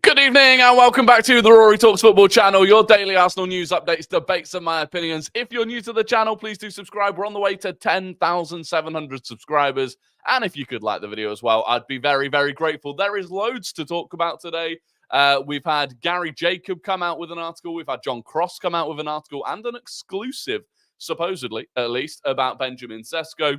Good evening and welcome back to the Rory Talks Football channel, your daily Arsenal news updates, debates and my opinions. If you're new to the channel, please do subscribe. We're on the way to 10,700 subscribers. And if you could like the video as well, I'd be very, very grateful. There is loads to talk about today. We've had Gary Jacob come out with an article. We've had John Cross come out with an article and an exclusive, supposedly, at least, about Benjamin Sesko.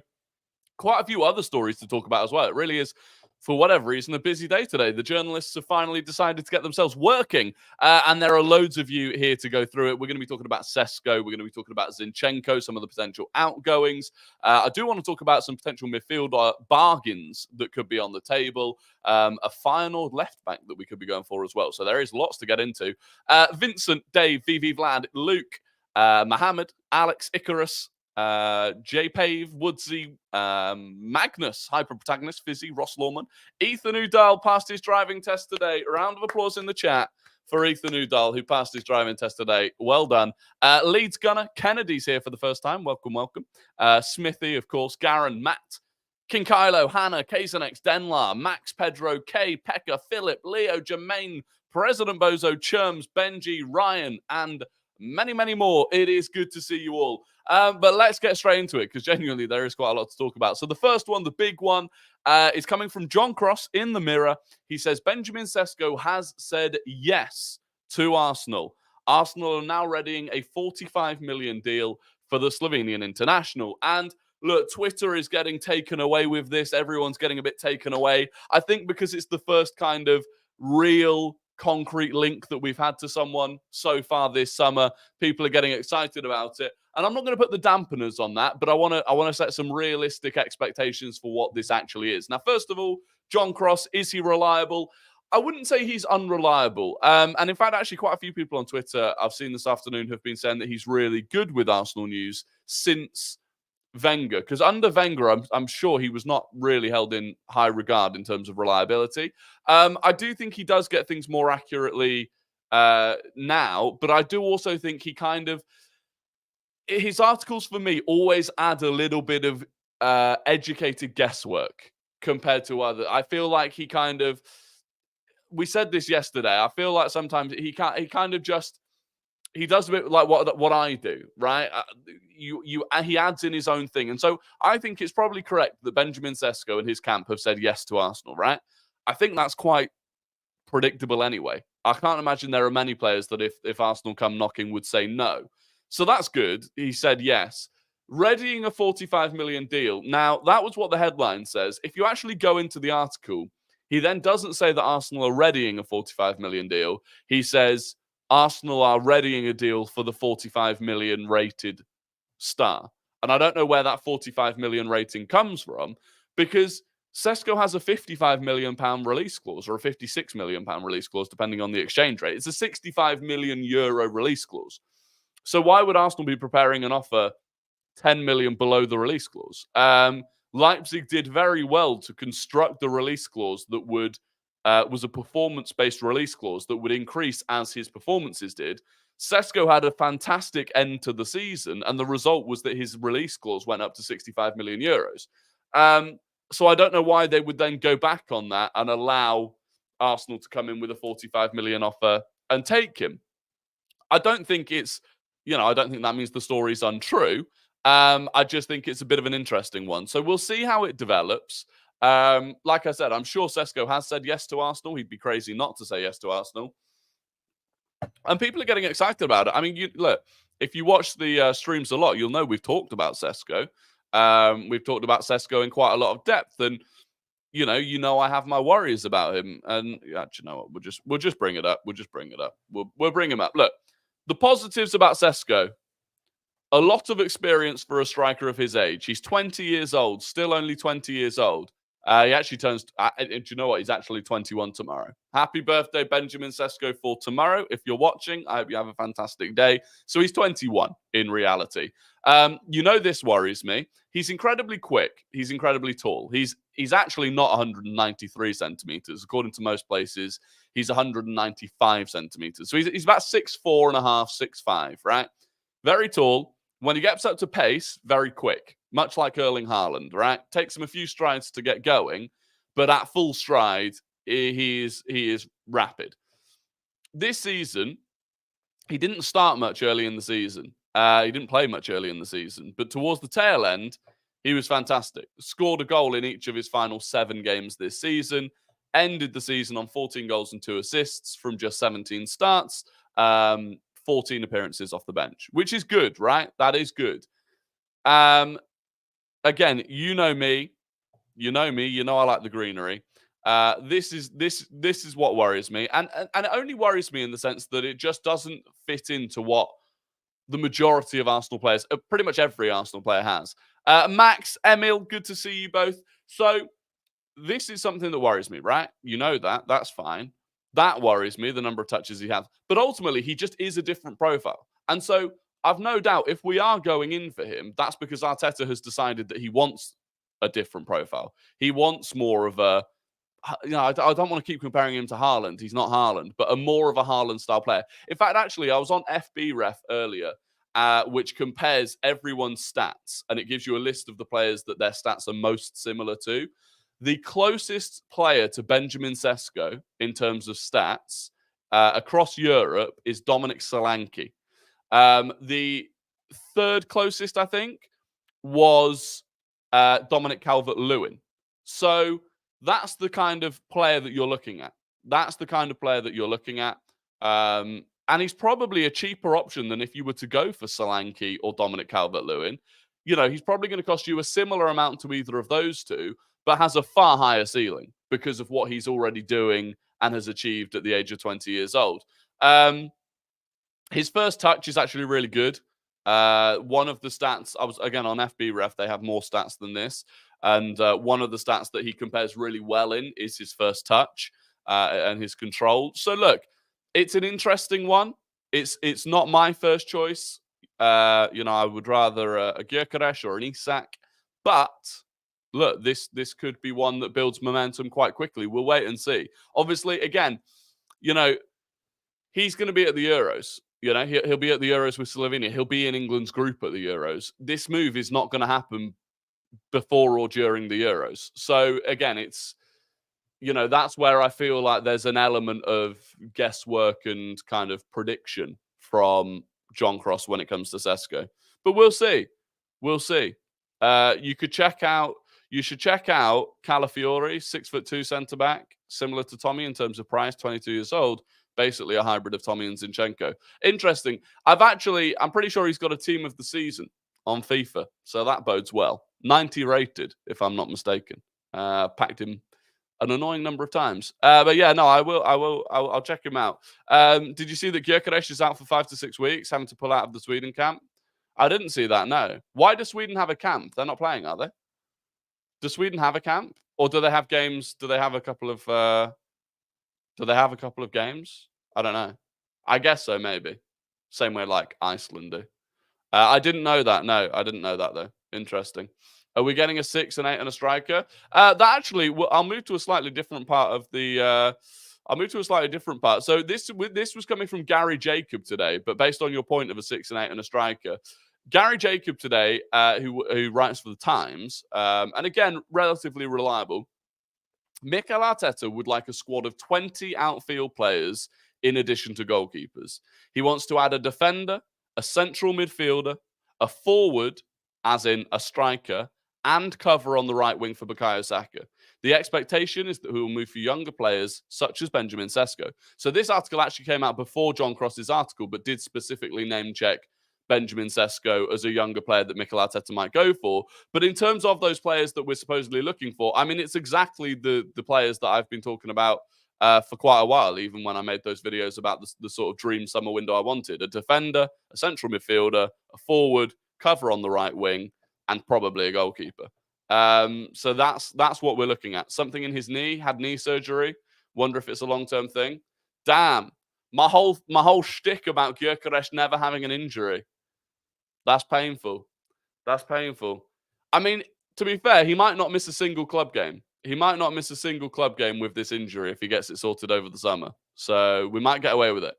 Quite a few other stories to talk about as well. It really is, for whatever reason, a busy day today. The journalists have finally decided to get themselves working, and there are loads of you here to go through it. We're going to be talking about Sesko. We're going to be talking about Zinchenko, some of the potential outgoings. I do want to talk about some potential midfield bargains that could be on the table, a Feyenoord left back that we could be going for as well. So there is lots to get into. Vincent, Dave, VV Vlad, Luke, Mohammed, Alex, Icarus, J-Pave, Woodsy, Magnus, Hyper Protagonist, Fizzy, Ross Lawman, Ethan Udall passed his driving test today. A round of applause in the chat for Ethan Udall, who passed his driving test today. Well done. Leeds Gunner, Kennedy's here for the first time. Welcome, welcome. Smithy, of course, Garen, Matt, King Kylo, Hannah, Kazanex, Denlar, Max, Pedro, Kay, Pekka, Philip, Leo, Jermaine, President Bozo, Churms, Benji, Ryan, and many, many more. It is good to see you all. But let's get straight into it because genuinely there is quite a lot to talk about. So the first one, the big one, is coming from John Cross in the Mirror. He says, Benjamin Sesko has said yes to Arsenal. Arsenal are now readying a 45 million deal for the Slovenian international. And look, Twitter is getting taken away with this. Everyone's getting a bit taken away. I think because it's the first kind of real concrete link that we've had to someone so far this summer. People are getting excited about it. And I'm not going to put the dampeners on that, but I want to set some realistic expectations for what this actually is. Now, first of all, John Cross, is he reliable? I wouldn't say he's unreliable. And in fact, actually, quite a few people on Twitter I've seen this afternoon have been saying that he's really good with Arsenal news since Wenger, because under Wenger, I'm sure he was not really held in high regard in terms of reliability. I do think he does get things more accurately now, but I do also think he kind of, his articles for me always add a little bit of educated guesswork compared to other. I feel like he kind of, we said this yesterday, I feel like sometimes he kind of just, he does a bit like what I do, right? He adds in his own thing. And so I think it's probably correct that Benjamin Sesko and his camp have said yes to Arsenal, right? I think that's quite predictable anyway. I can't imagine there are many players that if Arsenal come knocking would say no. So that's good. He said yes. Readying a 45 million deal. Now, that was what the headline says. If you actually go into the article, he then doesn't say that Arsenal are readying a 45 million deal. He says Arsenal are readying a deal for the 45 million rated star. And I don't know where that 45 million rating comes from, because Sesko has a 55 million pound release clause or a 56 million pound release clause, depending on the exchange rate. It's a 65 million euro release clause. So why would Arsenal be preparing an offer 10 million below the release clause? Leipzig did very well to construct the release clause that would was a performance-based release clause that would increase as his performances did. Sesko had a fantastic end to the season, and the result was that his release clause went up to 65 million euros. So I don't know why they would then go back on that and allow Arsenal to come in with a 45 million offer and take him. I don't think it's, I don't think that means the story's untrue. I just think it's a bit of an interesting one. So we'll see how it develops. Like I said, I'm sure Sesko has said yes to Arsenal. He'd be crazy not to say yes to Arsenal. And people are getting excited about it. I mean, look, if you watch the streams a lot, you'll know we've talked about Sesko. We've talked about Sesko in quite a lot of depth. And, I have my worries about him. And yeah, you know what? We'll just bring it up. We'll just bring it up. We'll bring him up. Look, the positives about Sesko. A lot of experience for a striker of his age. He's 20 years old, still only 20 years old. He actually turns, do you know what? He's actually 21 tomorrow. Happy birthday, Benjamin Sesko, for tomorrow. If you're watching, I hope you have a fantastic day. So he's 21 in reality. This worries me. He's incredibly quick. He's incredibly tall. He's actually not 193 centimeters. According to most places, he's 195 centimeters. So he's about 6'4 and a half, 6'5", right? Very tall. When he gets up to pace, very quick, much like Erling Haaland, right? Takes him a few strides to get going, but at full stride, he is rapid. this season, he didn't start much early in the season. He didn't play much early in the season. But towards the tail end, he was fantastic. Scored a goal in each of his final 7 games this season. Ended the season on 14 goals and 2 assists from just 17 starts. 14 appearances off the bench, which is good, right? That is good. Again, you know me. You know me. You know I like the greenery. This is what worries me, and it only worries me in the sense that it just doesn't fit into what the majority of Arsenal players, pretty much every Arsenal player, has. Max, Emil, good to see you both. So this is something that worries me, right? You know that. That's fine. That worries me, the number of touches he has. But ultimately, he just is a different profile. And so I've no doubt if we are going in for him, that's because Arteta has decided that he wants a different profile. He wants more of a, I don't want to keep comparing him to Haaland. He's not Haaland, but a more of a Haaland-style player. In fact, actually, I was on FB Ref earlier, which compares everyone's stats, and it gives you a list of the players that their stats are most similar to. The closest player to Benjamin Sesko in terms of stats across Europe is Dominic Solanke. The third closest, I think, was Dominic Calvert-Lewin. So that's the kind of player that you're looking at. That's the kind of player that you're looking at. And he's probably a cheaper option than if you were to go for Solanke or Dominic Calvert-Lewin. You know, he's probably going to cost you a similar amount to either of those two, but has a far higher ceiling because of what he's already doing and has achieved at the age of 20 years old. His first touch is actually really good. One of the stats, I was, again, on FB Ref, they have more stats than this. And one of the stats that he compares really well in is his first touch and his control. So look, it's an interesting one. It's not my first choice. I would rather a Gyökeres or an Isak. But look, this could be one that builds momentum quite quickly. We'll wait and see. Obviously, again, he's going to be at the Euros. He'll be at the Euros with Slovenia. He'll be in England's group at the Euros. This move is not going to happen before or during the Euros. So again, it's, that's where I feel like there's an element of guesswork and kind of prediction from John Cross when it comes to Sesko. But we'll see. We'll see. You should check out Calafiori, 6'2" centre-back, similar to Tommy in terms of price, 22 years old. Basically a hybrid of Tommy and Zinchenko. Interesting. I'm pretty sure he's got a team of the season on FIFA. So that bodes well. 90 rated, if I'm not mistaken. Packed him an annoying number of times. But yeah, no, I'll check him out. Did you see that Gyökeres is out for 5 to 6 weeks, having to pull out of the Sweden camp? I didn't see that, no. Why does Sweden have a camp? They're not playing, are they? Does Sweden have a camp? Or do they have games? Do they have a couple of games? I don't know. I guess so, maybe. Same way like Iceland do. I didn't know that. No, I didn't know that, though. Interesting. Are we getting a 6 and 8 and a striker? That actually, I'll move to a slightly different part of the... So this was coming from Gary Jacob today, but based on your point of a 6 and 8 and a striker, Gary Jacob today, who writes for the Times, and again, relatively reliable, Mikel Arteta would like a squad of 20 outfield players in addition to goalkeepers. He wants to add a defender, a central midfielder, a forward, as in a striker, and cover on the right wing for Bukayo Saka. The expectation is that we will move for younger players such as Benjamin Sesko. So this article actually came out before John Cross's article, but did specifically name check Benjamin Sesko as a younger player that Mikel Arteta might go for. But in terms of those players that we're supposedly looking for, I mean, it's exactly the players that I've been talking about for quite a while, even when I made those videos about the sort of dream summer window I wanted. A defender, a central midfielder, a forward, cover on the right wing, and probably a goalkeeper. So that's what we're looking at. Something in his knee, had knee surgery. Wonder if it's a long-term thing. Damn. My whole shtick about Gyökeres never having an injury. That's painful. That's painful. I mean, to be fair, he might not miss a single club game. He might not miss a single club game with this injury if he gets it sorted over the summer. So we might get away with it.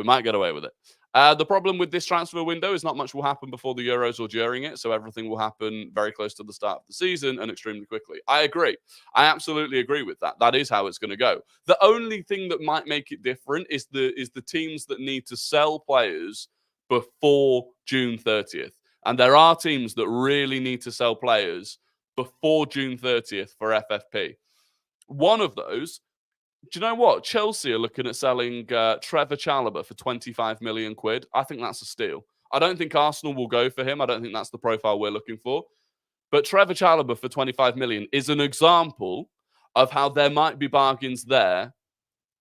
We might get away with it. The problem with this transfer window is not much will happen before the Euros or during it, so everything will happen very close to the start of the season and extremely quickly. I agree. I absolutely agree with that. That is how it's going to go. The only thing that might make it different is the teams that need to sell players before June 30th. And there are teams that really need to sell players before June 30th for FFP. One of those, do you know what? Chelsea are looking at selling Trevor Chalobah for 25 million quid. I think that's a steal. I don't think Arsenal will go for him. I don't think that's the profile we're looking for. But Trevor Chalobah for 25 million is an example of how there might be bargains there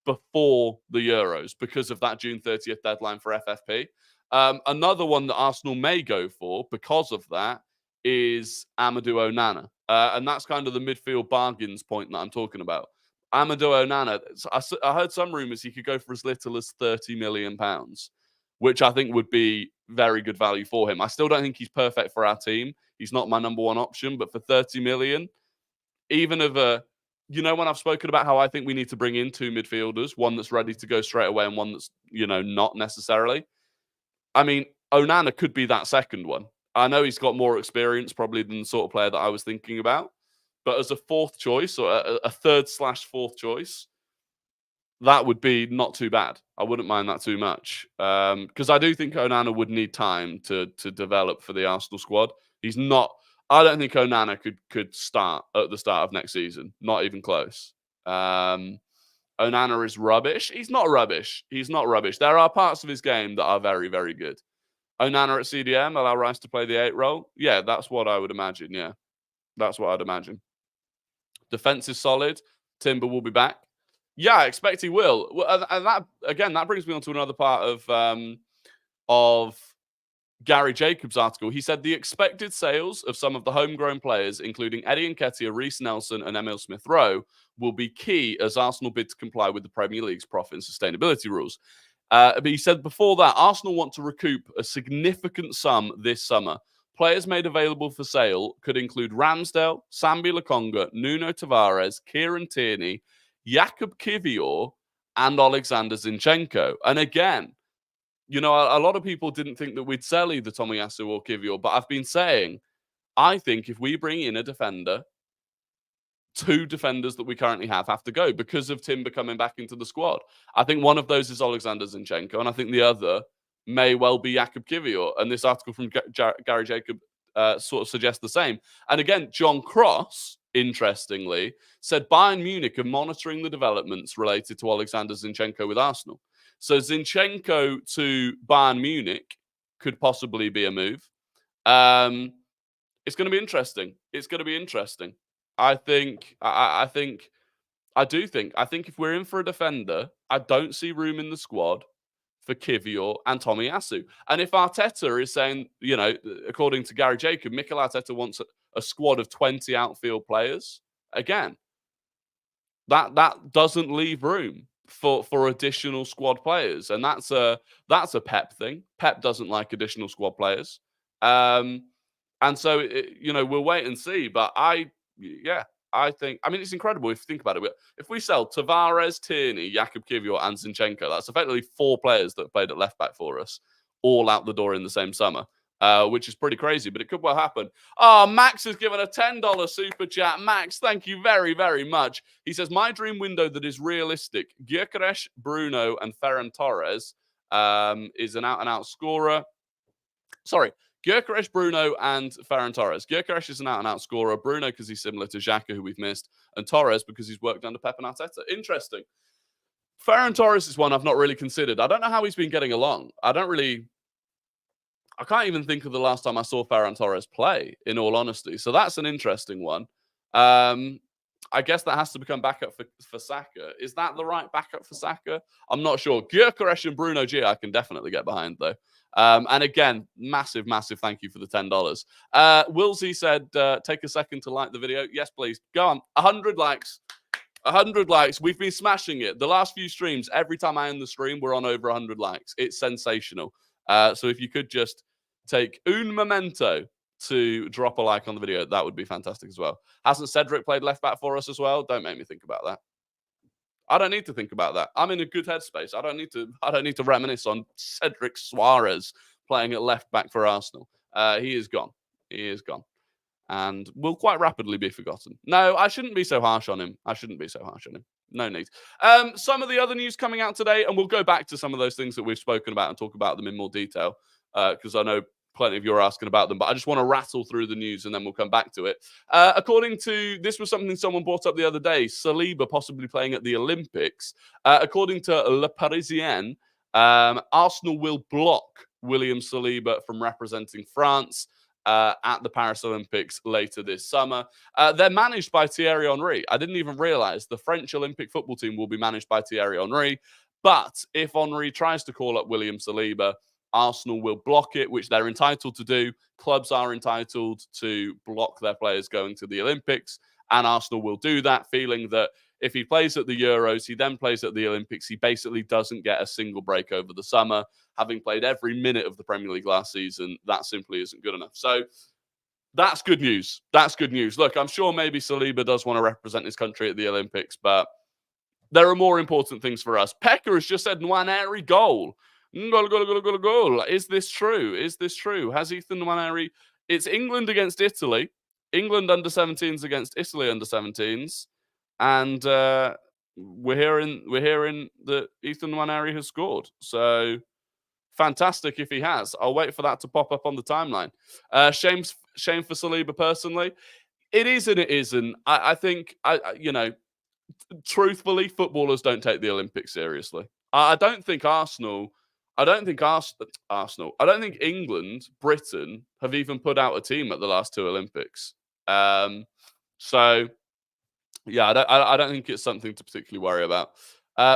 before the Euros because of that June 30th deadline for FFP. Another one that Arsenal may go for because of that is Amadou Onana. And that's kind of the midfield bargains point that I'm talking about. Amadou Onana, I heard some rumours he could go for as little as £30 million, which I think would be very good value for him. I still don't think he's perfect for our team. He's not my number one option, but for 30 million, even of a, you know, when I've spoken about how I think we need to bring in two midfielders, one that's ready to go straight away and one that's, you know, not necessarily. I mean, Onana could be that second one. I know he's got more experience probably than the sort of player that I was thinking about. But as a fourth choice or a third/fourth choice, that would be not too bad. I wouldn't mind that too much. Because I do think Onana would need time to develop for the Arsenal squad. He's not... I don't think Onana could start at the start of next season. Not even close. Onana is rubbish. He's not rubbish. He's not rubbish. There are parts of his game that are very, very good. Onana at CDM, allow Rice to play the 8 role? Yeah, that's what I would imagine, yeah. That's what I'd imagine. Defense is solid. Timber will be back. Yeah, I expect he will. Well, and that, again, that brings me on to another part of Gary Jacobs' article. He said the expected sales of some of the homegrown players, including Eddie Nketiah, Reece Nelson, and Emile Smith-Rowe, will be key as Arsenal bid to comply with the Premier League's profit and sustainability rules. But he said before that, Arsenal want to recoup a significant sum this summer. Players made available for sale could include Ramsdale, Sambi Lokonga, Nuno Tavares, Kieran Tierney, Jakub Kiwior, and Alexander Zinchenko. And again, you know, a lot of people didn't think that we'd sell either Tomiyasu or Kiwior, but I've been saying, I think if we bring in a defender, two defenders that we currently have to go because of Timber coming back into the squad. I think one of those is Alexander Zinchenko, and I think the other may well be Jakub Kiwior. And this article from Gary Jacob sort of suggests the same. And again, John Cross, interestingly, said Bayern Munich are monitoring the developments related to Alexander Zinchenko with Arsenal. So Zinchenko to Bayern Munich could possibly be a move. It's going to be interesting. It's going to be interesting. I think if we're in for a defender, I don't see room in the squad for Kiwior and Tomiyasu. And if Arteta is saying, you know, according to Gary Jacob, Mikel Arteta wants a squad of 20 outfield players, again, that doesn't leave room for additional squad players. And that's a Pep thing. Pep doesn't like additional squad players. And so, you know, we'll wait and see. But I think, I mean, it's incredible if you think about it. If we sell Tavares, Tierney, Jakub Kiwior, and Zinchenko, that's effectively 4 players that played at left back for us, all out the door in the same summer, which is pretty crazy, but it could well happen. Oh, Max has given a $10 super chat. Max, thank you very, very much. He says, my dream window that is realistic, Gyökeres, Bruno, and Ferran Torres is an out-and-out scorer. Sorry. Gyökeres, Bruno, and Ferran Torres. Gyökeres is an out-and-out scorer. Bruno, because he's similar to Xhaka, who we've missed. And Torres, because he's worked under Pep and Arteta. Interesting. Ferran Torres is one I've not really considered. I don't know how he's been getting along. I can't even think of the last time I saw Ferran Torres play, in all honesty. So that's an interesting one. I guess that has to become backup for Saka. Is that the right backup for Saka? I'm not sure. Gyökeres and Bruno G, I can definitely get behind, though. And again, massive, massive thank you for the $10. Wilsey said, take a second to like the video. Yes, please. Go on. 100 likes. 100 likes. We've been smashing it. The last few streams, every time I end the stream, we're on over 100 likes. It's sensational. So if you could just take un momento to drop a like on the video, that would be fantastic as well. Hasn't Cedric played left back for us as well? Don't make me think about that. I don't need to think about that. I'm in a good headspace. I don't need to reminisce on Cedric Suarez playing at left back for Arsenal. He is gone. He is gone. And will quite rapidly be forgotten. No, I shouldn't be so harsh on him. No need. Some of the other news coming out today, and we'll go back to some of those things that we've spoken about and talk about them in more detail, because I know plenty of you are asking about them, but I just want to rattle through the news and then we'll come back to it. According to, this was something someone brought up the other day, Saliba possibly playing at the Olympics. According to Le Parisien, Arsenal will block William Saliba from representing France at the Paris Olympics later this summer. They're managed by Thierry Henry. I didn't even realize the French Olympic football team will be managed by Thierry Henry. But if Henry tries to call up William Saliba, Arsenal will block it, which they're entitled to do. Clubs are entitled to block their players going to the Olympics, and Arsenal will do that, feeling that if he plays at the Euros, he then plays at the Olympics, he basically doesn't get a single break over the summer. Having played every minute of the Premier League last season, that simply isn't good enough. So that's good news. That's good news. Look, I'm sure maybe Saliba does want to represent his country at the Olympics, but there are more important things for us. Pekka has just said Nwaneri goal. Goal. Is this true? Is this true? Has Ethan Nwaneri... It's England against Italy. England under 17s against Italy under 17s. And we're hearing that Ethan Nwaneri has scored. So fantastic if he has. I'll wait for that to pop up on the timeline. Shame for Saliba personally. It is and it isn't. I think, truthfully, footballers don't take the Olympics seriously. I don't think England, Britain have even put out a team at the last two Olympics. So yeah, I don't think it's something to particularly worry about.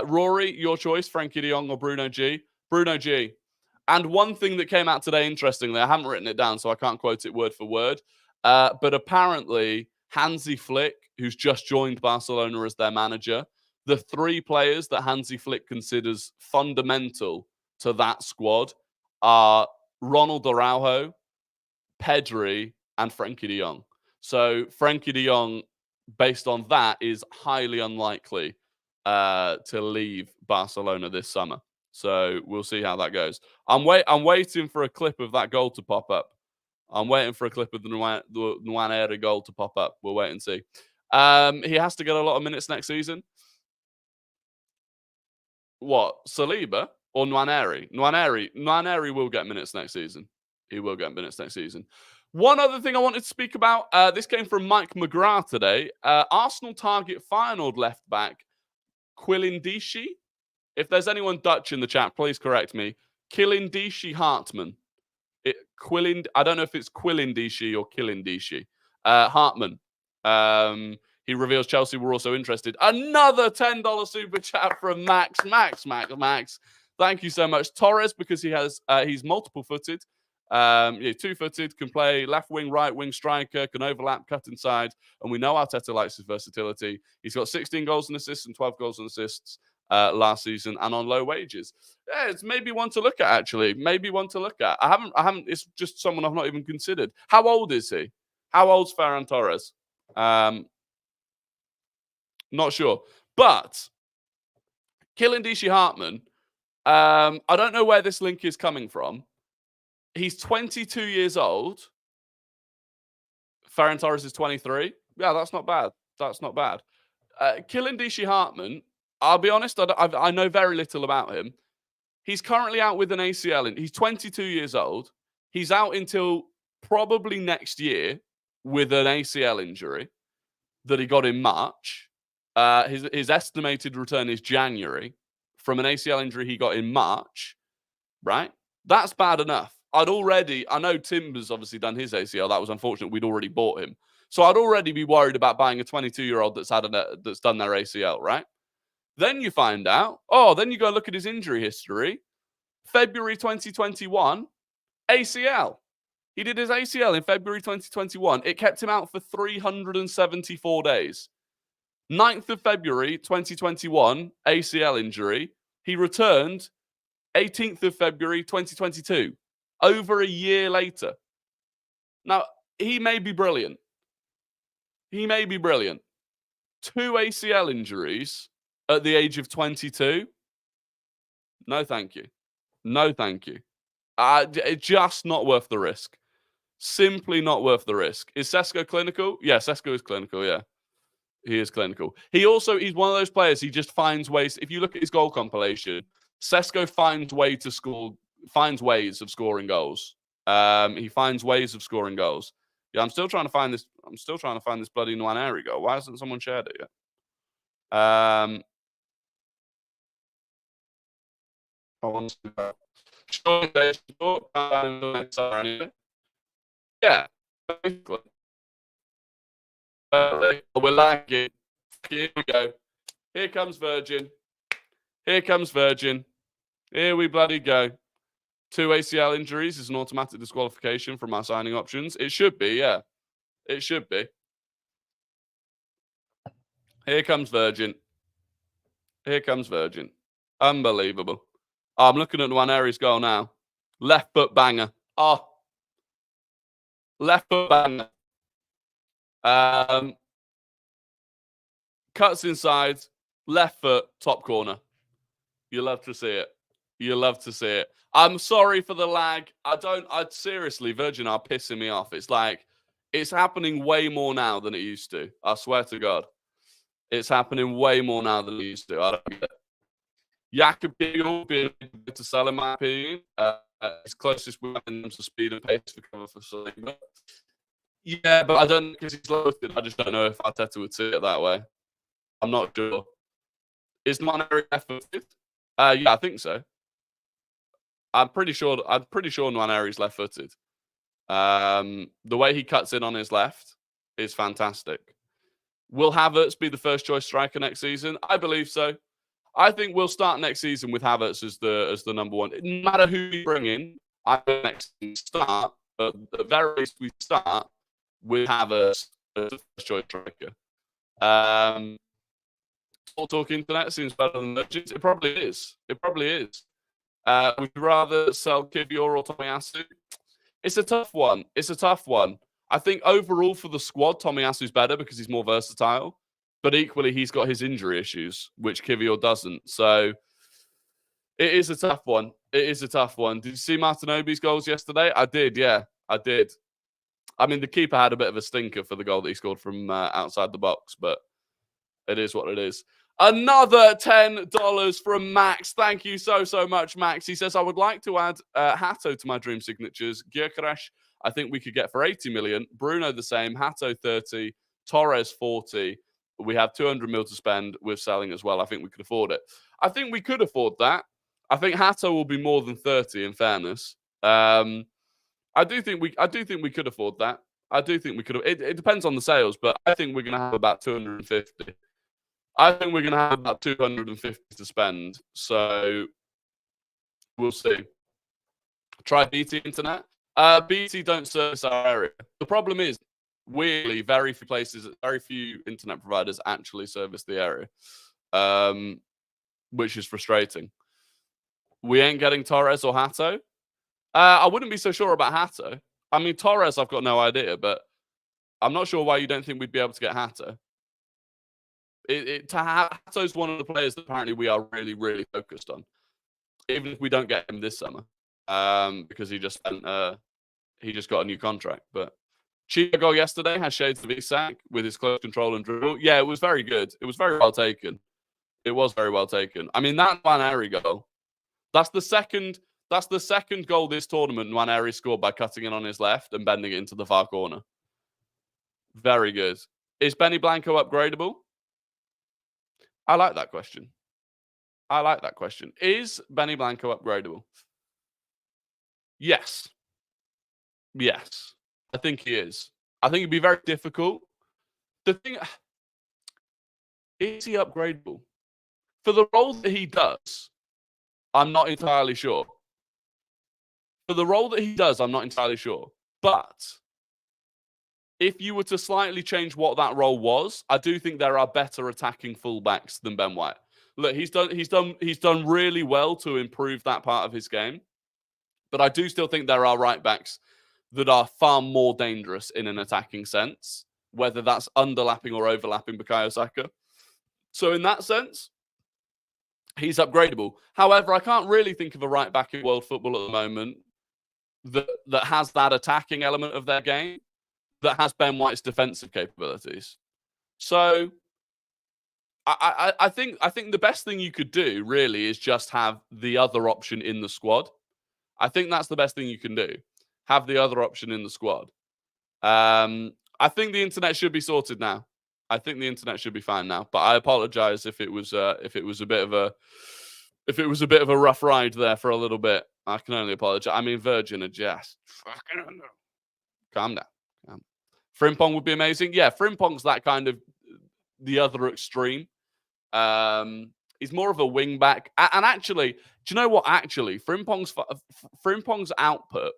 Rory, your choice, Frankie de Jong or Bruno G? Bruno G. And one thing that came out today, interestingly, I haven't written it down, so I can't quote it word for word, but apparently Hansi Flick, who's just joined Barcelona as their manager, the three players that Hansi Flick considers fundamental to that squad are Ronald Araujo, Pedri, and Frankie de Jong. So Frankie de Jong, based on that, is highly unlikely to leave Barcelona this summer. So we'll see how that goes. I'm waiting for a clip of that goal to pop up. I'm waiting for a clip of the Nwaneri goal to pop up. We'll wait and see. He has to get a lot of minutes next season. What? Saliba or Nwaneri? Nwaneri will get minutes next season. He will get minutes next season. One other thing I wanted to speak about, this came from Mike McGrath today. Arsenal target Feyenoord left back Quilindici. If there's anyone Dutch in the chat, please correct me. Quilindici Hartman. I don't know if it's Quilindici or Quilindici. Hartman. He reveals Chelsea were also interested. Another $10 super chat from Max. Max. Thank you so much. Torres, because he's multiple-footed. Two-footed, can play left wing, right wing, striker, can overlap, cut inside. And we know Arteta likes his versatility. He's got 16 goals and assists and 12 goals and assists last season and on low wages. Yeah, it's maybe one to look at, actually. Maybe one to look at. I haven't, it's just someone I've not even considered. How old is he? How old's Ferran Torres? Not sure. But Quilindici Hartman, I don't know where this link is coming from. He's 22 years old. Ferran Torres is 23. Yeah, that's not bad. That's not bad. Quilindici Hartman, I'll be honest, I know very little about him. He's currently out with an ACL. He's 22 years old. He's out until probably next year with an ACL injury that he got in March. His estimated return is January from an ACL injury he got in March, right? That's bad enough. I know Timber's obviously done his ACL. That was unfortunate. We'd already bought him. So I'd already be worried about buying a 22-year-old that's done their ACL, right? Then you find out, then you go look at his injury history. February 2021, ACL. He did his ACL in February 2021. It kept him out for 374 days. 9th of February 2021, ACL injury. He returned 18th of February 2022. Over a year later. Now, he may be brilliant. 2 ACL injuries at the age of 22? No, thank you. No, thank you. It's just not worth the risk. Simply not worth the risk. Is Sesko clinical? Yeah, Sesko is clinical, yeah. He is clinical. He's one of those players, he just finds ways. If you look at his goal compilation, Sesko finds ways of scoring goals. He finds ways of scoring goals. Yeah, I'm still trying to find this bloody Nwaneri goal. Why hasn't someone shared it yet? I want to yeah, basically. We're lagging. Here we go. Here comes Virgin. Here comes Virgin. Here we bloody go. 2 ACL injuries is an automatic disqualification from our signing options. It should be, yeah. It should be. Here comes Virgin. Here comes Virgin. Unbelievable. Oh, I'm looking at Nwaneri's goal now. Left foot banger. Oh. Left foot banger. Cuts inside. Left foot, top corner. You love to see it. You love to see it. I'm sorry for the lag. Seriously, Virgin are pissing me off. It's like, it's happening way more now than it used to. I swear to God. It's happening way more now than it used to. I don't get it. Jakob Kiel being able to sell, in my opinion. It's closest we have in terms of speed and pace for cover for Saliba. Yeah, but I don't, because he's loaded. I just don't know if Arteta would see it that way. I'm not sure. Is Nwaneri left-footed? Yeah, I think so. I'm pretty sure Nwaneri's left-footed. The way he cuts in on his left is fantastic. Will Havertz be the first choice striker next season? I believe so. I think we'll start next season with Havertz as the number one. No matter who we bring in, I think next season start, but at the very least we start with Havertz as the first choice striker. All talk internet seems better than Legends. It probably is. It probably is. Would you rather sell Kivior or Tomiyasu? It's a tough one. It's a tough one. I think overall for the squad, Tomiyasu's better because he's more versatile. But equally, he's got his injury issues, which Kivior doesn't. So it is a tough one. It is a tough one. Did you see Martinobli's goals yesterday? I did, yeah. I did. I mean, the keeper had a bit of a stinker for the goal that he scored from outside the box, but it is what it is. Another $10 from Max. Thank you so much, Max. He says, I would like to add Hato to my dream signatures. Gyökeres, I think we could get for 80 million. Bruno the same. Hato 30. Torres 40. We have 200 mil to spend with selling as well. I think we could afford it. I think we could afford that. I think Hato will be more than 30 in fairness. I do think we could afford that. I do think we could. It depends on the sales, but I think we're going to have about 250. I think we're going to have about 250 to spend. So we'll see. Try BT Internet. BT don't service our area. The problem is, weirdly, very few internet providers actually service the area, which is frustrating. We ain't getting Torres or Hato. I wouldn't be so sure about Hato. I mean, Torres, I've got no idea, but I'm not sure why you don't think we'd be able to get Hato. Hato's one of the players that apparently we are really, really focused on, even if we don't get him this summer, because he just got a new contract. But Chico goal yesterday has shades of Isak with his close control and dribble. Yeah, it was very good. It was very well taken. It was very well taken. I mean, that Nwaneri goal, that's the second goal this tournament Nwaneri scored by cutting in on his left and bending it into the far corner. Very good. Is Benny Blanco upgradable? I like that question. Is Benny Blanco upgradable? Yes. I think he is. I think it'd be very difficult. The thing, is he upgradable? For the role that he does, I'm not entirely sure. But if you were to slightly change what that role was, I do think there are better attacking fullbacks than Ben White. Look, he's done really well to improve that part of his game. But I do still think there are right backs that are far more dangerous in an attacking sense, whether that's underlapping or overlapping Bukayo Saka. So in that sense, He's upgradable. However, I can't really think of a right back in world football at the moment that has that attacking element of their game, that has Ben White's defensive capabilities. So I think the best thing you could do really is just have the other option in the squad. I think that's the best thing you can do. Have the other option in the squad. I think the internet should be sorted now. I think the internet should be fine now. But I apologize if it was a bit of a rough ride there for a little bit. I can only apologize. I mean, Virgin are just fucking calm down. Frimpong would be amazing. Yeah, Frimpong's that kind of the other extreme. He's more of a wing back. And actually, do you know what? Actually, Frimpong's output,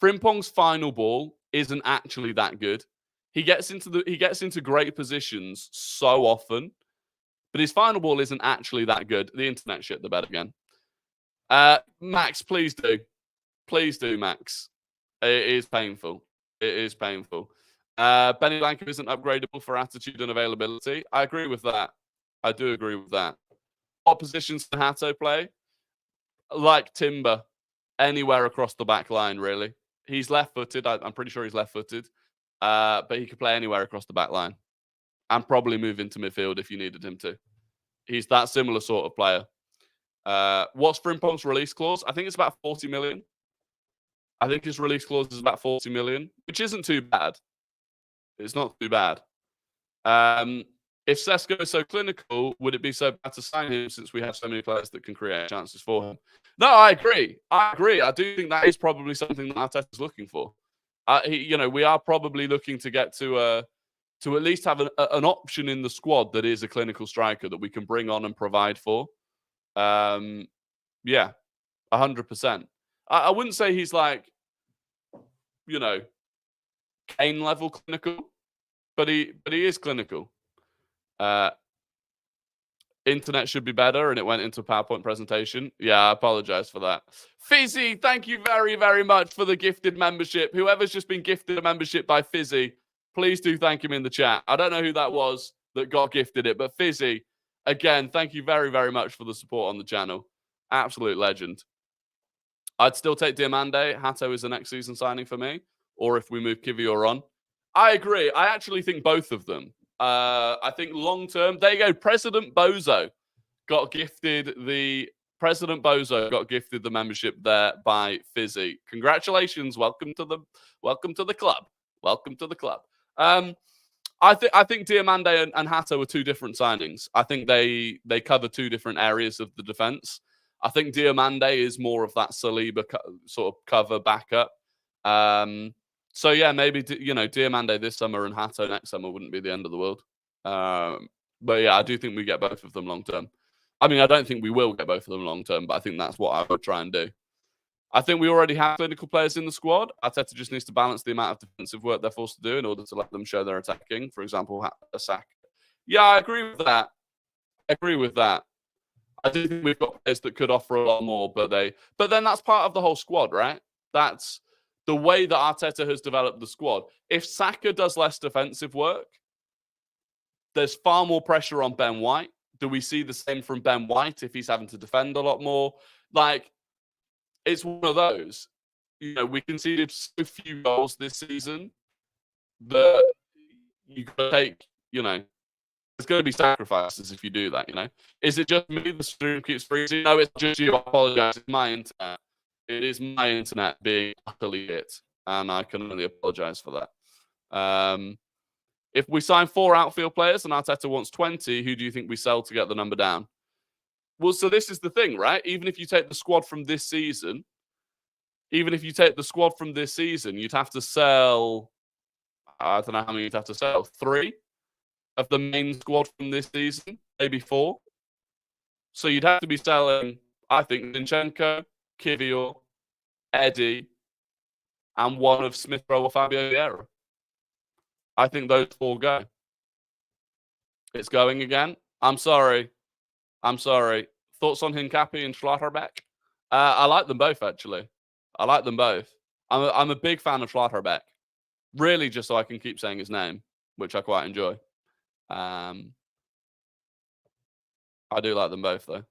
Frimpong's final ball isn't actually that good. He gets into great positions so often, but his final ball isn't actually that good. The internet shit the bed again. Max, please do, Max. It is painful. It is painful. Benny Blanco isn't upgradable for attitude and availability. I agree with that. I do agree with that. What positions can Hato play? Like Timber, anywhere across the back line, really. He's left-footed. I'm pretty sure he's left-footed. But he could play anywhere across the back line. And probably move into midfield if you needed him to. He's that similar sort of player. What's Frimpong's release clause? I think it's about 40 million. I think his release clause is about 40 million, which isn't too bad. It's not too bad. If Sesko is so clinical, would it be so bad to sign him since we have so many players that can create chances for him? No, I agree. I do think that is probably something that Arteta is looking for. We are probably looking to get to at least have an option in the squad that is a clinical striker that we can bring on and provide for. Yeah, 100%. I wouldn't say he's like, Kane level clinical, but he is clinical. Internet should be better, and it went into a PowerPoint presentation. Yeah, I apologize for that. Fizzy, thank you very, very much for the gifted membership. Whoever's just been gifted a membership by Fizzy, please do thank him in the chat. I don't know who that was that got gifted it, but Fizzy, again, thank you very, very much for the support on the channel. Absolute legend. I'd still take Diamande. Hato is the next season signing for me. Or if we move Kivior on. I agree. I actually think both of them. I think long term, there you go. President Bozo got gifted the membership there by Fizzy. Congratulations. Welcome to the club. Welcome to the club. I think Diamande and Hato are two different signings. I think they cover two different areas of the defense. I think Diamande is more of that Saliba sort of cover backup. So yeah, maybe Diamande this summer and Hato next summer wouldn't be the end of the world. But yeah, I do think we get both of them long term. I mean, I don't think we will get both of them long term, but I think that's what I would try and do. I think we already have clinical players in the squad. Arteta just needs to balance the amount of defensive work they're forced to do in order to let them show their attacking. For example, Saka. Yeah, I agree with that. I do think we've got players that could offer a lot more, but then that's part of the whole squad, right? That's the way that Arteta has developed the squad. If Saka does less defensive work, there's far more pressure on Ben White. Do we see the same from Ben White if he's having to defend a lot more? Like, it's one of those. We conceded so few goals this season that you got to take, there's going to be sacrifices if you do that, Is it just me? The stream keeps freezing. No, it's just you. I apologize. It's my internet. It is my internet being utterly shit, and I can only apologize for that. If we sign 4 outfield players and Arteta wants 20, who do you think we sell to get the number down? Well, so this is the thing, right? Even if you take the squad from this season, you'd have to sell, I don't know how many you'd have to sell, 3 of the main squad from this season, maybe 4. So you'd have to be selling, I think, Zinchenko, Kivior, Eddie, and one of Smith Rowe or Fabio Vieira. I think those 4 go. It's going again. I'm sorry. Thoughts on Hincapie and Schlotterbeck? I like them both, actually. I like them both. I'm a big fan of Schlotterbeck. Really, just so I can keep saying his name, which I quite enjoy. I do like them both, though.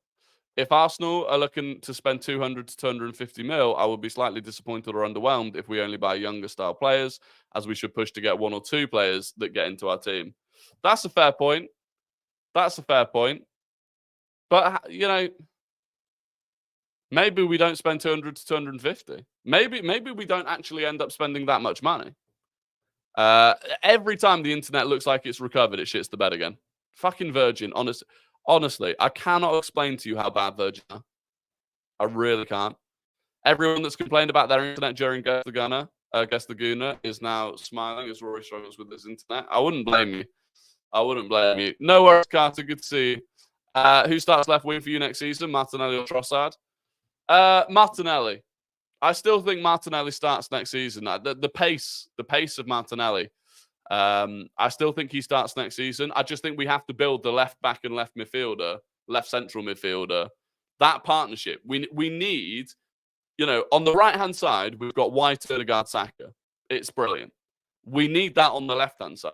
If Arsenal are looking to spend 200 to 250 mil, I would be slightly disappointed or underwhelmed if we only buy younger style players, as we should push to get 1 or 2 players that get into our team. That's a fair point. That's a fair point. But, you know, maybe we don't spend 200 to 250. Maybe we don't actually end up spending that much money. Every time the internet looks like it's recovered, it shits the bed again. Fucking Virgin, honestly, I cannot explain to you how bad Virgin are. I really can't. Everyone that's complained about their internet during Guess the Gooner is now smiling as Rory struggles with his internet. I wouldn't blame you. No worries, Carter. Good to see you. Who starts left wing for you next season? Martinelli or Trossard? Martinelli. I still think Martinelli starts next season. The pace of Martinelli. I still think he starts next season. I just think we have to build the left back and left central midfielder. That partnership. We need, on the right-hand side, we've got White, Ødegaard, Saka. It's brilliant. We need that on the left-hand side.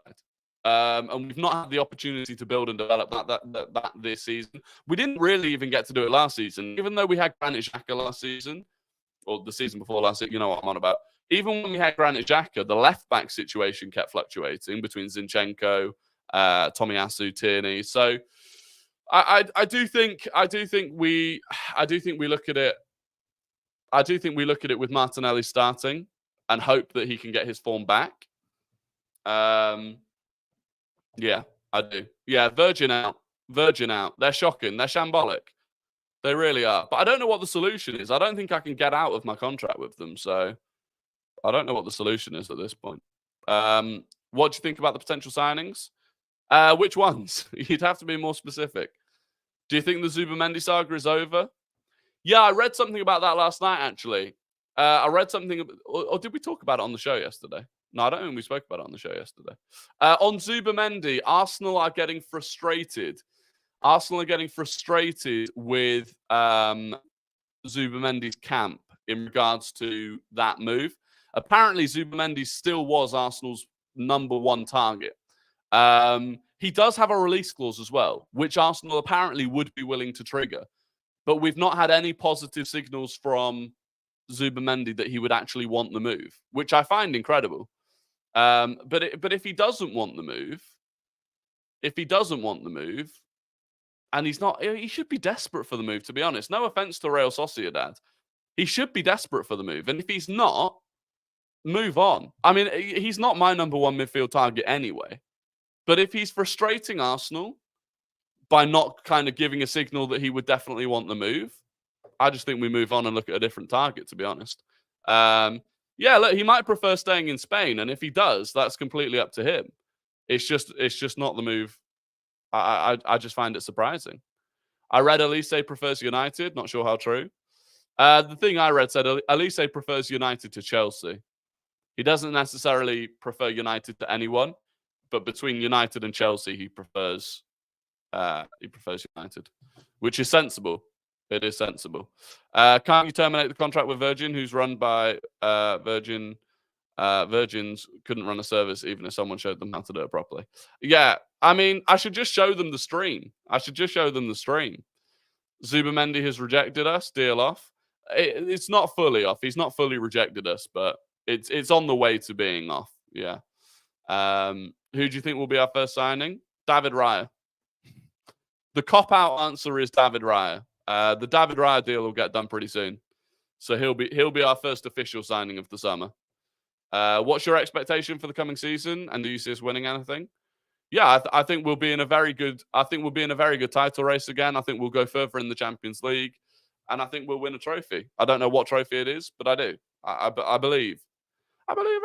And we've not had the opportunity to build and develop that this season. We didn't really even get to do it last season. Even though we had Granit Xhaka last season, or the season before last, you know what I'm on about. Even when we had Granit Xhaka, the left-back situation kept fluctuating between Zinchenko, Tomiyasu, Tierney. So I do think we look at it. I do think we look at it with Martinelli starting and hope that he can get his form back. Yeah, I do. Yeah, Virgin out. They're shocking. They're shambolic. They really are. But I don't know what the solution is. I don't think I can get out of my contract with them. So I don't know what the solution is at this point. What do you think about the potential signings? Which ones? You'd have to be more specific. Do you think the Zubimendi saga is over? Yeah, I read something about that last night, actually. I read something, or did we talk about it on the show yesterday? No, I don't think we spoke about it on the show yesterday. On Zubimendi, Arsenal are getting frustrated. With Zubimendi's camp in regards to that move. Apparently, Zubimendi still was Arsenal's #1 target. He does have a release clause as well, which Arsenal apparently would be willing to trigger. But we've not had any positive signals from Zubimendi that he would actually want the move, which I find incredible. But if he doesn't want the move, and he should be desperate for the move, to be honest. No offense to Real Sociedad. He should be desperate for the move. And if he's not, move on. I mean, he's not my #1 midfield target anyway. But if he's frustrating Arsenal by not kind of giving a signal that he would definitely want the move, I just think we move on and look at a different target, to be honest. Yeah, look, he might prefer staying in Spain. And if he does, that's completely up to him. It's just not the move. I just find it surprising. I read Elise prefers United. Not sure how true. The thing I read said Elise prefers United to Chelsea. He doesn't necessarily prefer United to anyone, but between United and Chelsea, he prefers United, which is sensible. It is sensible. Can't you terminate the contract with Virgin, who's run by Virgin? Virgins couldn't run a service even if someone showed them how to do it properly. Yeah, I mean, I should just show them the stream. Zubimendi has rejected us. Deal off. It's not fully off. He's not fully rejected us, but it's on the way to being off. Yeah. Who do you think will be our first signing? David Raya. The cop-out answer is David Raya. The David Raya deal will get done pretty soon, so he'll be our first official signing of the summer. What's your expectation for the coming season? And do you see us winning anything? Yeah, I think we'll be in a very good. Title race again. I think we'll go further in the Champions League, and I think we'll win a trophy. I don't know what trophy it is, but I do. I believe. I believe.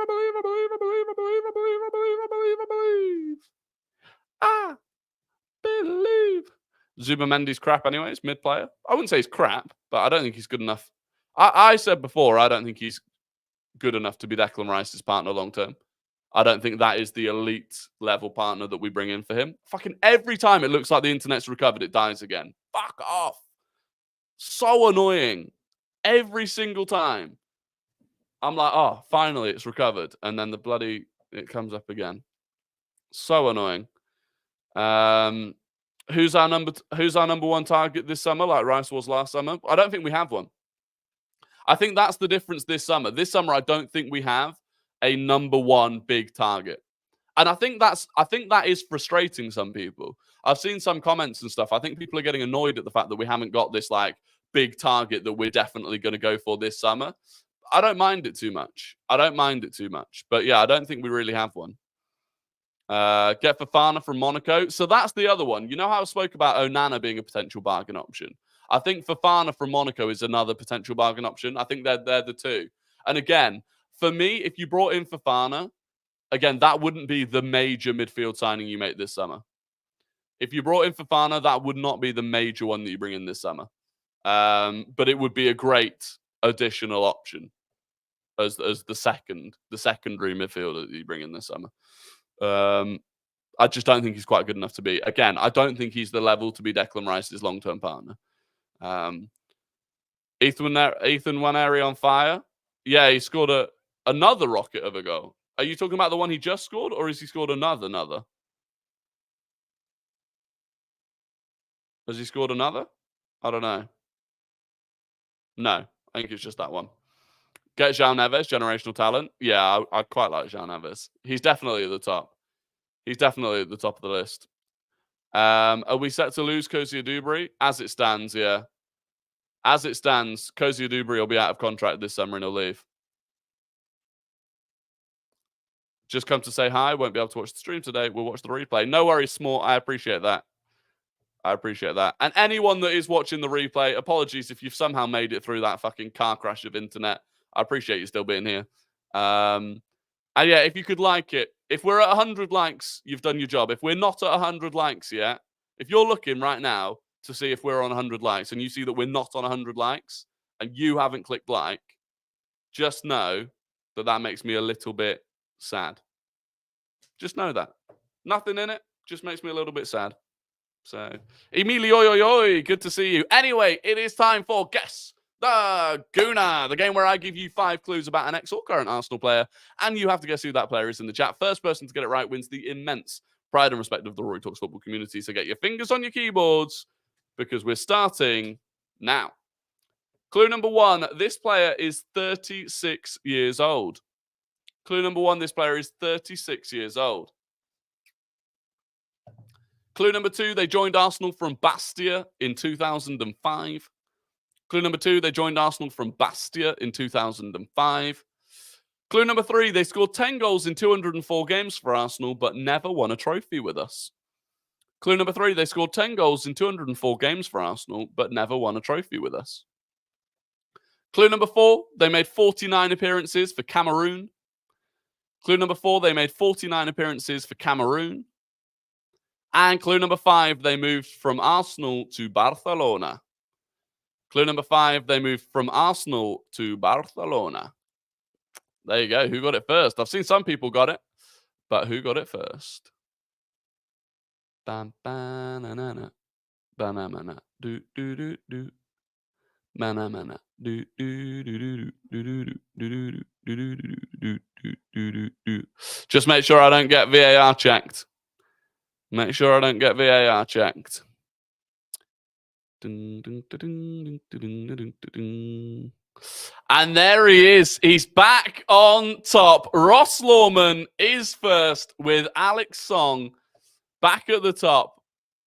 Zubimendi's crap anyways, mid-player. I wouldn't say he's crap, but I don't think he's good enough. I said before, I don't think he's good enough to be Declan Rice's partner long-term. I don't think that is the elite level partner that we bring in for him. Fucking every time it looks like the internet's recovered, it dies again. Fuck off. So annoying. Every single time. I'm like, oh, finally it's recovered. And then it comes up again. So annoying. Who's our number one target this summer, like Rice was last summer? I don't think we have one. I think that's the difference this summer. This summer, I don't think we have a number one big target. And I think that is frustrating some people. I've seen some comments and stuff. I think people are getting annoyed at the fact that we haven't got this like big target that we're definitely going to go for this summer. I don't mind it too much. But yeah, I don't think we really have one. Get Fofana from Monaco. So that's the other one. You know how I spoke about Onana being a potential bargain option? I think Fofana from Monaco is another potential bargain option. I think they're the two. And again, for me, if you brought in Fofana, again, that wouldn't be the major midfield signing you make this summer. If you brought in Fofana, that would not be the major one that you bring in this summer. But it would be a great additional option as the secondary midfielder that you bring in this summer. I just don't think he's quite good enough to be. Again, I don't think he's the level to be Declan Rice's long-term partner. Ethan Nwaneri on fire. Yeah, he scored another rocket of a goal. Are you talking about the one he just scored, or has he scored another? Has he scored another? I don't know. No, I think it's just that one. Get João Neves, generational talent. Yeah, I quite like João Neves. He's definitely at the top. He's definitely at the top of the list. Are we set to lose Cozy Dubry? As it stands, yeah. As it stands, Cozy Dubry will be out of contract this summer and he'll leave. Just come to say hi. Won't be able to watch the stream today. We'll watch the replay. No worries, Small. I appreciate that. And anyone that is watching the replay, apologies if you've somehow made it through that fucking car crash of internet. I appreciate you still being here. And yeah, if you could like it. If we're at 100 likes, you've done your job. If we're not at 100 likes yet, if you're looking right now to see if we're on 100 likes and you see that we're not on 100 likes and you haven't clicked like, just know that that makes me a little bit sad. Just know that. Nothing in it. Just makes me a little bit sad. So, Emilio, good to see you. Anyway, it is time for Guess the Gooner, the game where I give you 5 clues about an ex or current Arsenal player, and you have to guess who that player is in the chat. First person to get it right wins the immense pride and respect of the Rory Talks Football community. So get your fingers on your keyboards because we're starting now. Clue number 1, this player is 36 years old. Clue number 1, this player is 36 years old. Clue number 2, they joined Arsenal from Bastia in 2005. Clue number 2, they joined Arsenal from Bastia in 2005. Clue number 3, they scored 10 goals in 204 games for Arsenal, but never won a trophy with us. Clue number 3, they scored 10 goals in 204 games for Arsenal, but never won a trophy with us. Clue number 4, they made 49 appearances for Cameroon. Clue number 4, they made 49 appearances for Cameroon. And clue number 5, they moved from Arsenal to Barcelona. Clue number 5, they moved from Arsenal to Barcelona. There you go. Who got it first? I've seen some people got it, but who got it first? Bam, banana, banana, do do do do, banana, do do do do do do do do do do. Just make sure I don't get VAR checked. Make sure I don't get VAR checked. And there he is. He's back on top. Ross Lawman is first with Alex Song back at the top.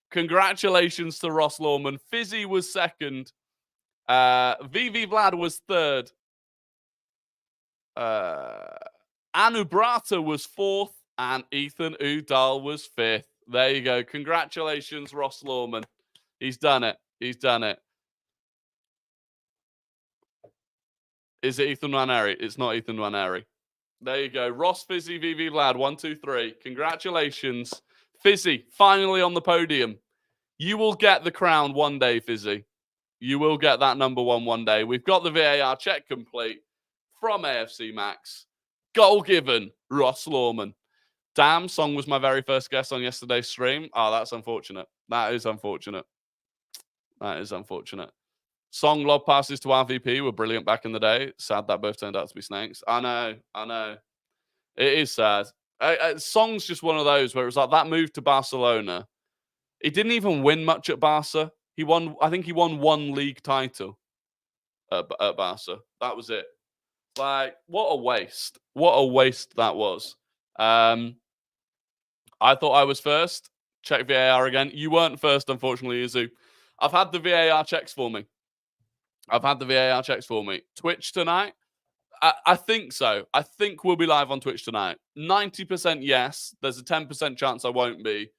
Congratulations to Ross Lawman. Fizzy was second. VV Vlad was third. Anubrata was fourth. And Ethan Udall was fifth. There you go. Congratulations, Ross Lawman. He's done it. He's done it. Is it Ethan Nwaneri? It's not Ethan Nwaneri. There you go. Ross, Fizzy, VV Vlad. 1, 2, 3. Congratulations. Fizzy, finally on the podium. You will get the crown one day, Fizzy. You will get that number 1 one day. We've got the VAR check complete from AFC Max. Goal given, Ross Lawman. Damn, Song was my very first guest on yesterday's stream. Oh, that's unfortunate. That is unfortunate. That is unfortunate. Song lob passes to RVP were brilliant back in the day. Sad that both turned out to be snakes. I know. It is sad. Song's just one of those where it was like that move to Barcelona. He didn't even win much at Barca. I think he won one league title at Barca. That was it. Like, what a waste. What a waste that was. I thought I was first. Check VAR again. You weren't first, unfortunately, Izu. I've had the VAR checks for me. Twitch tonight? I think so. I think we'll be live on Twitch tonight. 90% yes. There's a 10% chance I won't be.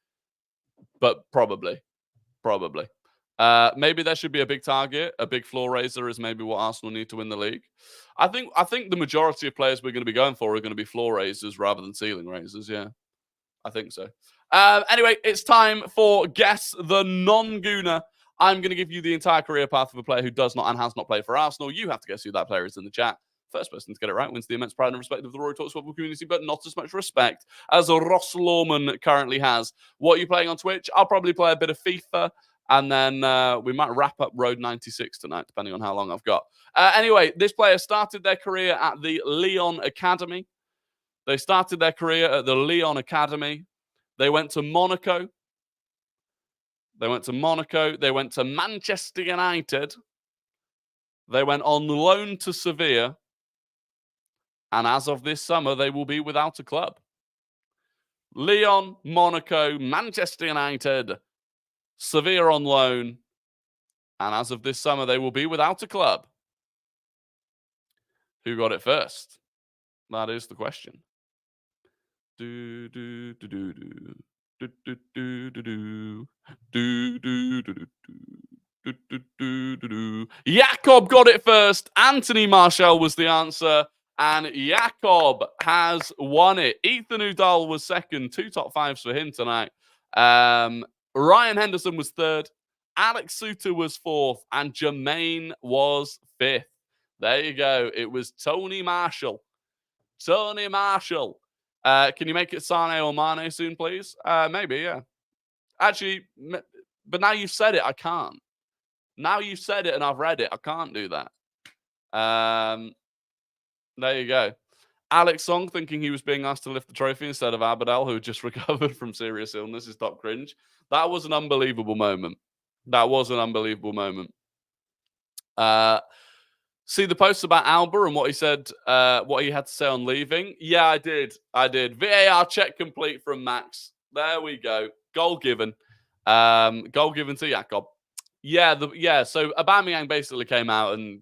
But probably. Maybe there should be a big target. A big floor raiser is maybe what Arsenal need to win the league. I think the majority of players we're going to be going for are going to be floor raisers rather than ceiling raisers. Yeah, I think so. Anyway, it's time for Guess the Non-Gooner. I'm going to give you the entire career path of a player who does not and has not played for Arsenal. You have to guess who that player is in the chat. First person to get it right wins the immense pride and respect of the Rory Talks Football community, but not as much respect as Ross Lawman currently has. What are you playing on Twitch? I'll probably play a bit of FIFA, and then we might wrap up Road 96 tonight, depending on how long I've got. Anyway, this player started their career at the Lyon Academy. They went to Monaco. They went to Manchester United. They went on loan to Sevilla. And as of this summer, they will be without a club. Lyon, Monaco, Manchester United, Sevilla on loan. And as of this summer, they will be without a club. Who got it first? That is the question. Jakob got it first. Anthony Martial was the answer. And Jakob has won it. Ethan Udall was second. 2 top 5s for him tonight. Ryan Henderson was third. Alex Suter was fourth. And Jermaine was fifth. There you go. It was Tony Marshall. Can you make it Sane or Mane soon, please? Maybe, yeah. Actually, but now you've said it, I can't. Now you've said it and I've read it, I can't do that. There you go. Alex Song thinking he was being asked to lift the trophy instead of Abadal, who had just recovered from serious illness, is top cringe. That was an unbelievable moment. See the posts about Alba and what he said, what he had to say on leaving? Yeah, I did. VAR check complete from Max. There we go. Goal given. Goal given to Jakob. Yeah. So Aubameyang basically came out and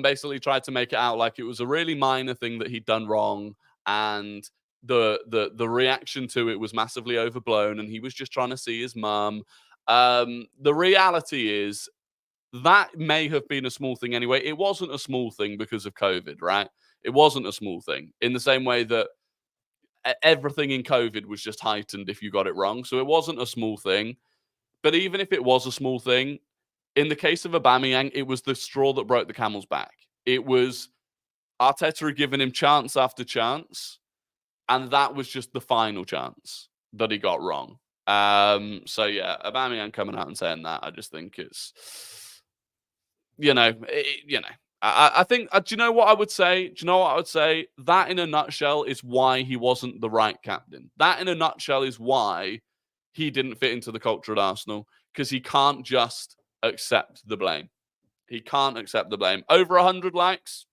basically tried to make it out like it was a really minor thing that he'd done wrong, and the reaction to it was massively overblown, and he was just trying to see his mum. The reality is that may have been a small thing anyway. It wasn't a small thing because of COVID, right? It wasn't a small thing in the same way that everything in COVID was just heightened if you got it wrong. So it wasn't a small thing. But even if it was a small thing, in the case of Aubameyang, it was the straw that broke the camel's back. It was Arteta had given him chance after chance, and that was just the final chance that he got wrong. So yeah, Aubameyang coming out and saying that, I just think it's, I think, do you know what I would say? That in a nutshell is why he wasn't the right captain. That in a nutshell is why he didn't fit into the culture at Arsenal, because he can't just accept the blame. Over 100 likes.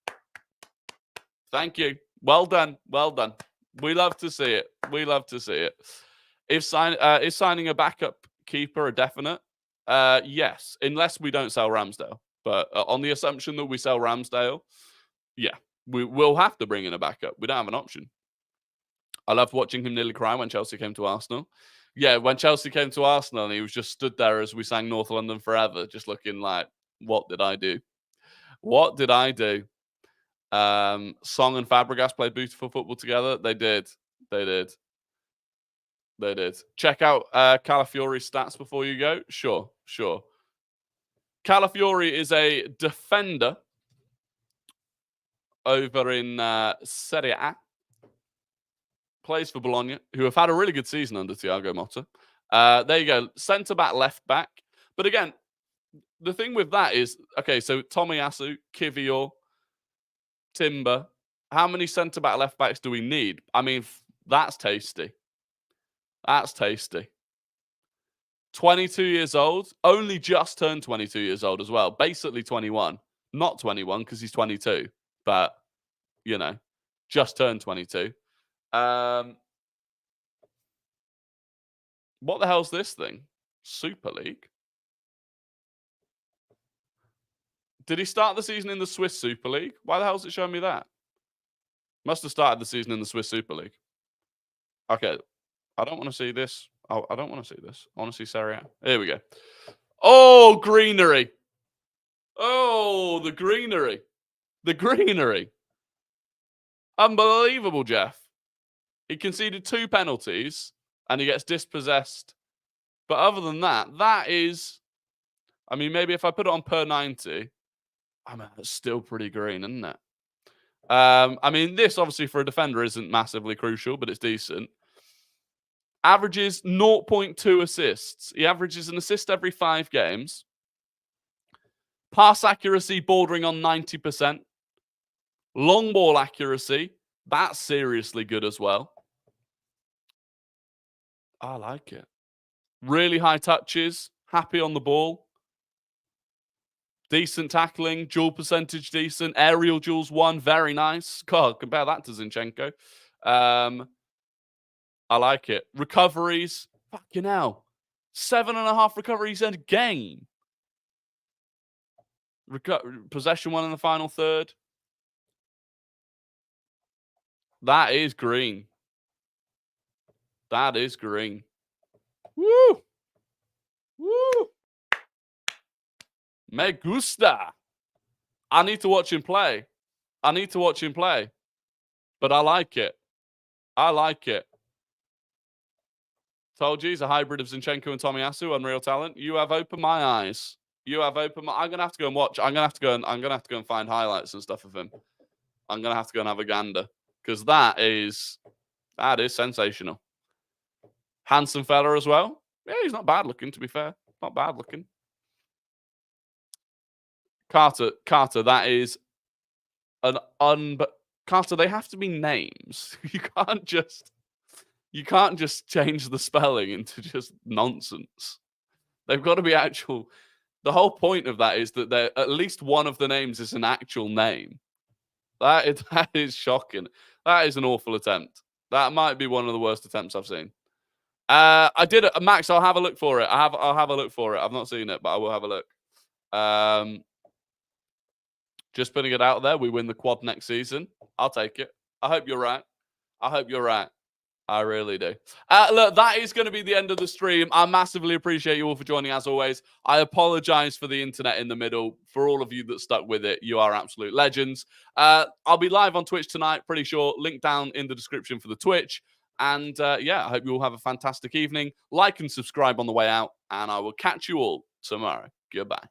Thank you. Well done. We love to see it. Is signing a backup keeper a definite? Yes, unless we don't sell Ramsdale. But on the assumption that we sell Ramsdale, yeah, we will have to bring in a backup. We don't have an option. I loved watching him nearly cry when Chelsea came to Arsenal. Yeah, when Chelsea came to Arsenal and he was just stood there as we sang North London Forever, just looking like, what did I do? Song and Fabregas played beautiful football together. They did. Check out Calafiori's stats before you go. Sure. Calafiori is a defender over in Serie A. Plays for Bologna, who have had a really good season under Thiago Motta. There you go. Centre-back, left-back. But again, the thing with that is, okay, so Tomiyasu, Kivior, Timber. How many centre-back, left-backs do we need? I mean, that's tasty. That's tasty. 22 years old. Only just turned 22 years old as well. Basically 21. Not 21 because he's 22. But, you know, just turned 22. What the hell's this thing? Super League? Did he start the season in the Swiss Super League? Why the hell is it showing me that? Must have started the season in the Swiss Super League. Okay. I don't want to see this. Oh, I don't want to see this. I want to see Serie A. Here we go. Oh, greenery. Oh, the greenery. The greenery. Unbelievable, Jeff. He conceded 2 penalties and he gets dispossessed. But other than that, that is... I mean, maybe if I put it on per 90, I mean, it's still pretty green, isn't it? I mean, this obviously for a defender isn't massively crucial, but it's decent. Averages 0.2 assists. He averages an assist every 5 games. Pass accuracy bordering on 90%. Long ball accuracy, that's seriously good as well. I like it. Really high touches, happy on the ball. Decent tackling, duel percentage decent. Aerial duels 1, very nice. God, compare that to Zinchenko. I like it. Recoveries, fucking hell. 7.5 recoveries in a game. Possession 1 in the final third. That is green. That is green. Woo! Woo! Me gusta. I need to watch him play. I need to watch him play. But I like it. I like it. Told you he's a hybrid of Zinchenko and Tomiyasu, unreal talent. You have opened my eyes. You have opened my... I'm gonna have to go and watch. I'm gonna have to go and find highlights and stuff of him. I'm gonna have to go and have a gander. Because that is sensational. Handsome fella as well. Yeah, he's not bad looking, to be fair. Not bad looking. Carter, that is Carter, they have to be names. You can't just change the spelling into just nonsense. They've got to be actual. The whole point of that is that at least one of the names is an actual name. That is shocking. That is an awful attempt. That might be one of the worst attempts I've seen. I did it, Max. I'll have a look for it. I'll have a look for it. I've not seen it, but I will have a look. Just putting it out there. We win the quad next season. I'll take it. I hope you're right. I hope you're right. I really do. Look, that is going to be the end of the stream. I massively appreciate you all for joining, as always. I apologize for the internet in the middle. For all of you that stuck with it, you are absolute legends. I'll be live on Twitch tonight, pretty sure. Link down in the description for the Twitch. And yeah, I hope you all have a fantastic evening. Like and subscribe on the way out. And I will catch you all tomorrow. Goodbye.